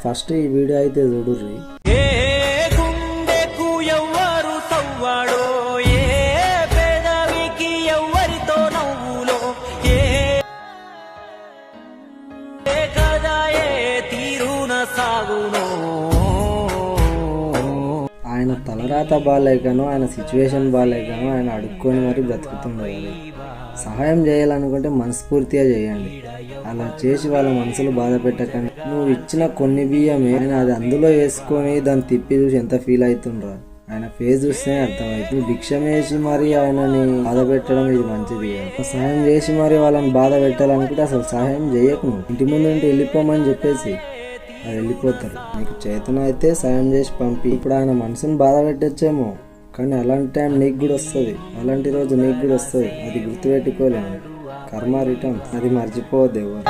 First ఈ video అయితే చూడుర్రి. ఆయన తలరాత బాగాలేకనో ఆయన సిచ్యువేషన్ బాగాలేకనో ఆయన అడుక్కొని మరి బ్రతుకుతుండదు. సహాయం చేయాలనుకుంటే మనస్ఫూర్తిగా చేయండి. అలా చేసి వాళ్ళ మనసులు బాధ పెట్టకండి. నువ్వు ఇచ్చిన కొన్ని బియ్యమే ఆయన అది అందులో వేసుకొని దాన్ని తిప్పి చూసి ఎంత ఫీల్ అవుతుండ్రా. ఆయన ఫేస్ చూస్తేనే అర్థమవుతుంది. భిక్షం వేసి మరి ఆయనని బాధ పెట్టడం ఇది మంచిది. సహాయం చేసి మరి వాళ్ళని బాధ పెట్టాలనుకుంటే అసలు సహాయం చేయకు. నువ్వు ఇంటి ముందు నుండి వెళ్ళిపోమని చెప్పేసి అది వెళ్ళిపోతారు. నీకు చేతన అయితే సాయం చేసి పంపి. ఇప్పుడు ఆయన మనసుని బాధ పెట్టచ్చేమో, కానీ అలాంటి టైం నీకు కూడా వస్తుంది. అలాంటి రోజు నీకు కూడా వస్తుంది. అది గుర్తుపెట్టుకోలేము. కర్మ రిటర్న్, అది మర్చిపోవద్దు ఎవరు.